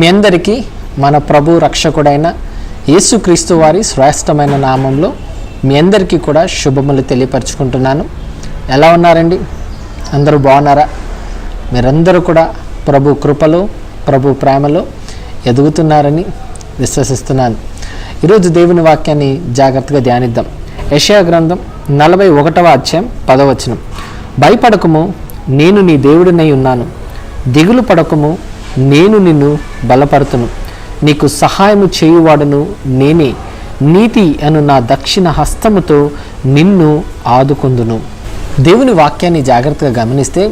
మీ అందరికీ మన ప్రభు రక్షకుడైన యేసుక్రీస్తు వారి శ్రేష్టమైన నామంలో మీ అందరికీ కూడా శుభములు తెలియపరచుకుంటున్నాను. ఎలా ఉన్నారండి? అందరూ బాగున్నారా? మీరందరూ కూడా ప్రభు కృపలో ప్రభు ప్రేమలో ఎదుగుతున్నారని విశ్వసిస్తున్నాను. ఈరోజు దేవుని వాక్యాన్ని జాగ్రత్తగా ధ్యానిద్దాం. యెషయా గ్రంథం 41వ అధ్యాయం 10వ వచనం. భయపడకుము, నేను నీ దేవుడినై ఉన్నాను. దిగులు పడకుము, నేను నిన్ను బలపరుతును. నీకు సహాయము చేయువాడును నేనే. నీతి అను నా దక్షిణ హస్తముతో నిన్ను ఆదుకొందును. దేవుని వాక్యాన్ని జాగ్రత్తగా గమనిస్తే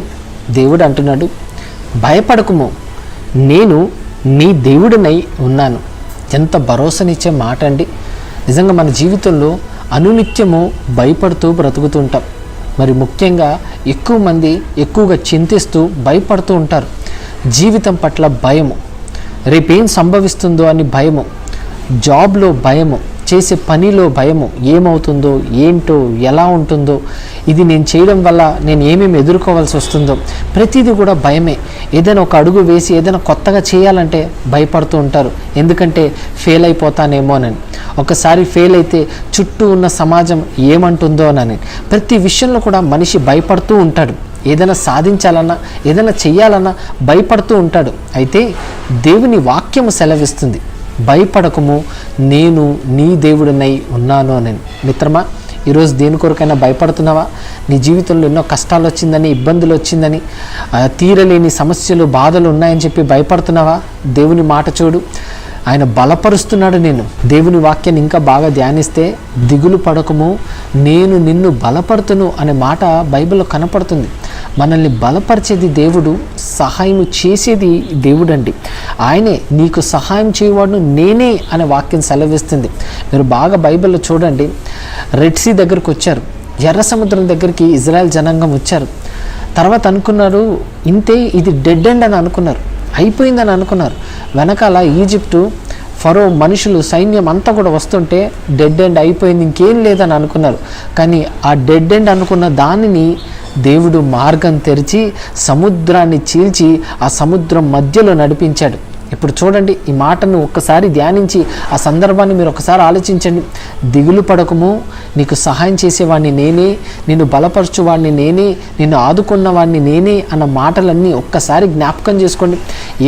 దేవుడు అంటున్నాడు, భయపడకుము, నేను నీ దేవుడినై ఉన్నాను. ఎంత భరోసానిచ్చే మాట అండి. నిజంగా మన జీవితంలో అనునిత్యము భయపడుతూ బ్రతుకుతుంటాం. మరి ముఖ్యంగా ఎక్కువ మంది ఎక్కువగా చింతిస్తూ భయపడుతూ ఉంటారు. జీవితం పట్ల భయము, రేపేం సంభవిస్తుందో అని భయము, జాబ్లో భయము, చేసే పనిలో భయము, ఏమవుతుందో ఏంటో ఎలా ఉంటుందో, ఇది నేను చేయడం వల్ల నేను ఏమేమి ఎదుర్కోవాల్సి వస్తుందో, ప్రతిదీ కూడా భయమే. ఏదైనా ఒక అడుగు వేసి ఏదైనా కొత్తగా చేయాలంటే భయపడుతూ ఉంటారు. ఎందుకంటే ఫెయిల్ అయిపోతానేమోనని, ఒకసారి ఫెయిల్ అయితే చుట్టూ ఉన్న సమాజం ఏమంటుందోనని, ప్రతి విషయంలో కూడా మనిషి భయపడుతూ ఉంటాడు. ఏదైనా సాధించాలన్నా ఏదైనా చెయ్యాలన్నా భయపడుతూ ఉంటాడు. అయితే దేవుని వాక్యము సెలవిస్తుంది, భయపడకము, నేను నీ దేవుడినై ఉన్నాను అని. మిత్రమా, ఈరోజు దేని కొరకైనా భయపడుతున్నావా? నీ జీవితంలో ఎన్నో కష్టాలు వచ్చిందని, ఇబ్బందులు వచ్చిందని, తీరలేని సమస్యలు బాధలు ఉన్నాయని చెప్పి భయపడుతున్నావా? దేవుని మాట చూడు, ఆయన బలపరుస్తున్నాడు నేను. దేవుని వాక్యాన్ని ఇంకా బాగా ధ్యానిస్తే, దిగులు పడకము, నేను నిన్ను బలపరుతును అనే మాట బైబిల్లో కనపడుతుంది. మనల్ని బలపరిచేది దేవుడు, సహాయం చేసేది దేవుడు అండి. ఆయనే నీకు సహాయం చేయవాడును నేనే అనే వాక్యం సెలవిస్తుంది. మీరు బాగా బైబిల్లో చూడండి, రెడ్ సీ దగ్గరకు వచ్చారు, ఎర్ర సముద్రం దగ్గరికి ఇజ్రాయెల్ జనాంగం వచ్చారు. తర్వాత అనుకున్నారు, ఇంతే, ఇది డెడ్ ఎండ్ అని అనుకున్నారు, అయిపోయిందని అనుకున్నారు. వెనకాల ఈజిప్టు ఫరో మనుషులు సైన్యం అంతా కూడా వస్తుంటే డెడ్ ఎండ్ అయిపోయింది, ఇంకేం లేదని అనుకున్నారు. కానీ ఆ డెడ్ ఎండ్ అనుకున్న దానిని దేవుడు మార్గం తెరిచి సముద్రాన్ని చీల్చి ఆ సముద్రం మధ్యలో నడిపించాడు. ఇప్పుడు చూడండి, ఈ మాటను ఒక్కసారి ధ్యానించి ఆ సందర్భాన్ని మీరు ఒకసారి ఆలోచించండి. దిగులు పడకము, నీకు సహాయం చేసేవాడిని నేనే, నిన్ను బలపరచువాడిని నేనే, నిన్ను ఆదుకున్నవాడిని నేనే అన్న మాటలన్నీ ఒక్కసారి జ్ఞాపకం చేసుకోండి.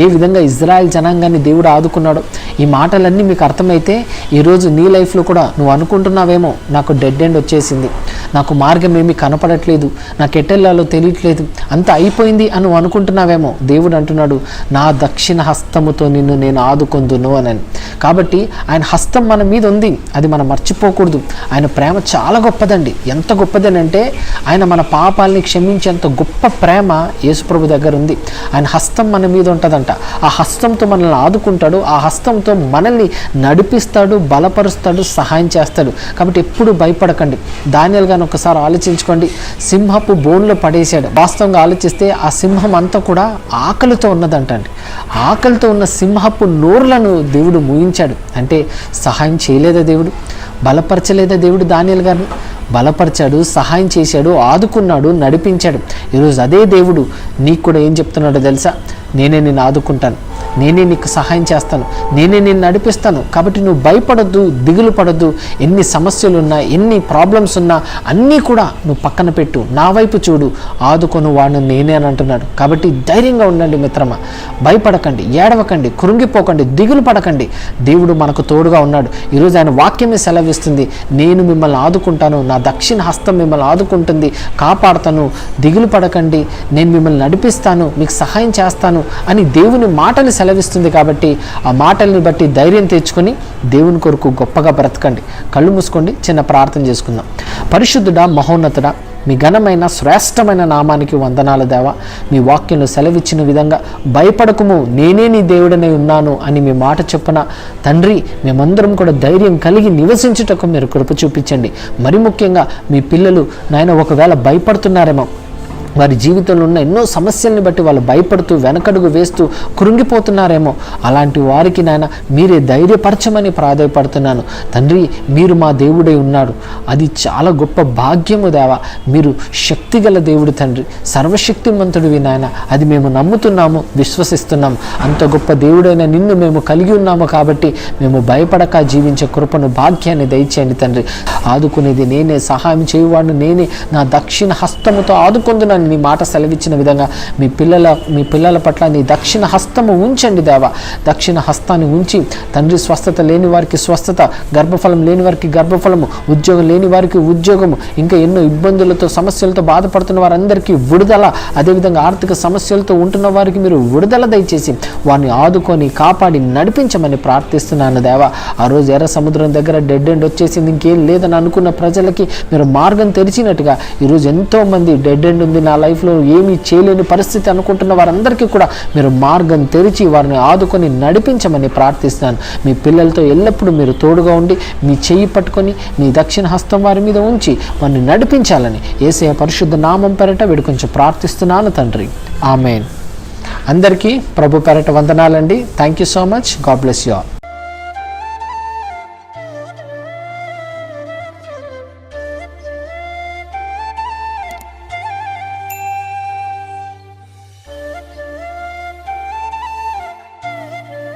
ఏ విధంగా ఇజ్రాయెల్ జనాంగాన్ని దేవుడు ఆదుకున్నాడో ఈ మాటలన్నీ మీకు అర్థమైతే ఈరోజు నీ లైఫ్లో కూడా నువ్వు అనుకుంటున్నావేమో, నాకు డెడ్ ఎండ్ వచ్చేసింది, నాకు మార్గం ఏమీ కనపడట్లేదు, నాకు ఎట్టెళ్ళాలో తెలియట్లేదు, అంత అయిపోయింది అని నువ్వు అనుకుంటున్నావేమో. దేవుడు అంటున్నాడు, నా దక్షిణ హస్తము నిన్ను నేను ఆదుకొందును అని. కాబట్టి ఆయన హస్తం మన మీద ఉంది, అది మనం మర్చిపోకూడదు. ఆయన ప్రేమ చాలా గొప్పదండి. ఎంత గొప్పదనంటే ఆయన మన పాపాలని క్షమించేంత గొప్ప ప్రేమ యేసుప్రభు దగ్గర ఉంది. ఆయన హస్తం మన మీద ఉంటుందంట. ఆ హస్తంతో మనల్ని ఆదుకుంటాడు, ఆ హస్తంతో మనల్ని నడిపిస్తాడు, బలపరుస్తాడు, సహాయం చేస్తాడు. కాబట్టి ఎప్పుడు భయపడకండి. దానియేలు గారిని ఒకసారి ఆలోచించుకోండి, సింహపు బోన్లో పడేశాడు. వాస్తవంగా ఆలోచిస్తే ఆ సింహం అంతా కూడా ఆకలితో ఉన్నదంటండి. ఆకలితో ఉన్న సింహపు నోర్లను దేవుడు మూయించాడు. అంటే సహాయం చేయలేదా దేవుడు? బలపరచలేదా దేవుడు? దానియేలు గారిని బలపరిచాడు, సహాయం చేశాడు, ఆదుకున్నాడు, నడిపించాడు. ఈరోజు అదే దేవుడు నీకు కూడా ఏం చెప్తున్నాడో తెలుసా? నేనే నిన్ను ఆదుకుంటాను, నేనే నీకు సహాయం చేస్తాను, నేనే నిన్ను నడిపిస్తాను. కాబట్టి నువ్వు భయపడొద్దు, దిగులు పడొద్దు. ఎన్ని సమస్యలు ఉన్నా, ఎన్ని ప్రాబ్లమ్స్ ఉన్నా అన్నీ కూడా నువ్వు పక్కన పెట్టు, నా వైపు చూడు, ఆదుకొని వాడిని నేనే అని అంటున్నాడు. కాబట్టి ధైర్యంగా ఉండండి మిత్రమా, భయపడకండి, ఏడవకండి, కృంగిపోకండి, దిగులు పడకండి. దేవుడు మనకు తోడుగా ఉన్నాడు. ఈరోజు ఆయన వాక్యమే సెలవిస్తుంది, నేను మిమ్మల్ని ఆదుకుంటాను, నా దక్షిణ హస్తం మిమ్మల్ని ఆదుకుంటుంది, కాపాడుతాను, దిగులు పడకండి, నేను మిమ్మల్ని నడిపిస్తాను, మీకు సహాయం చేస్తాను అని దేవుని మాటని సెలవిస్తుంది. కాబట్టి ఆ మాటల్ని బట్టి ధైర్యం తెచ్చుకొని దేవుని కొరకు గొప్పగా బ్రతకండి. కళ్ళు మూసుకోండి, చిన్న ప్రార్థన చేసుకుందాం. పరిశుద్ధుడా, మహోన్నతుడా, మీ ఘనమైన శ్రేష్టమైన నామానికి వందనాలు దేవా. మీ వాక్యంలో సెలవిచ్చిన విధంగా భయపడకము, నేనే నీ దేవుడనే ఉన్నాను అని మీ మాట చొప్పున తండ్రి మేమందరం కూడా ధైర్యం కలిగి నివసించుటకు మీరు కృప చూపించండి. మరి ముఖ్యంగా మీ పిల్లలు నాయన ఒకవేళ భయపడుతున్నారేమో, వారి జీవితంలో ఉన్న ఎన్నో సమస్యల్ని బట్టి వాళ్ళు భయపడుతూ వెనకడుగు వేస్తూ కృంగిపోతున్నారేమో, అలాంటి వారికి నాయన మీరే ధైర్యపరచమని ప్రాధాయపడుతున్నాను తండ్రి. మీరు మా దేవుడై ఉన్నాడు, అది చాలా గొప్ప భాగ్యము దేవా. మీరు శక్తిగల దేవుడు తండ్రి, సర్వశక్తిమంతుడివి నాయన, అది మేము నమ్ముతున్నాము, విశ్వసిస్తున్నాము. అంత గొప్ప దేవుడైన నిన్ను మేము కలిగి ఉన్నాము కాబట్టి మేము భయపడక జీవించే కృపను, భాగ్యాన్ని దయచేయండి తండ్రి. ఆదుకునేది నేనే, సహాయం చేయువాడు నేనే, నా దక్షిణ హస్తముతో ఆదుకొందునని నీ మాట సెలవిచ్చిన విధంగా మీ పిల్లల పట్ల నీ దక్షిణ హస్తము ఉంచండి దేవా. దక్షిణ హస్తాన్ని ఉంచి తండ్రి, స్వస్థత లేని వారికి స్వస్థత, గర్భఫలం లేని వారికి గర్భఫలము, ఉద్యోగం లేని వారికి ఉద్యోగము, ఇంకా ఎన్నో ఇబ్బందులతో సమస్యలతో బాధపడుతున్న వారందరికీ విడుదల, అదేవిధంగా ఆర్థిక సమస్యలతో ఉంటున్న వారికి మీరు విడుదల దయచేసి వారిని ఆదుకొని కాపాడి నడిపించమని ప్రార్థిస్తున్నాను దేవా. ఆ రోజు ఎర్ర సముద్రం దగ్గర డెడ్ ఎండ్ వచ్చేసింది, ఇంకేం లేదని అనుకున్న ప్రజలకి మీరు మార్గం తెరిచినట్టుగా ఈరోజు ఎంతోమంది డెడ్ ఎండ్ ఉంది, నా లైఫ్లో ఏమీ చేయలేని పరిస్థితి అనుకుంటున్న వారందరికీ కూడా మీరు మార్గం తెరిచి వారిని ఆదుకొని నడిపించమని ప్రార్థిస్తున్నాను. మీ పిల్లలతో ఎల్లప్పుడూ మీరు తోడుగా ఉండి మీ చెయ్యి పట్టుకొని మీ దక్షిణ హస్తం వారి మీద ఉంచి వారిని నడిపించాలని యేసయ్య పరిశుద్ధ నామం పేరట వేడుకొంచెం ప్రార్థిస్తున్నాను తండ్రి. ఆమేన్. అందరికీ ప్రభు పేరట వందనాలండి. Thank you so much. God bless you all.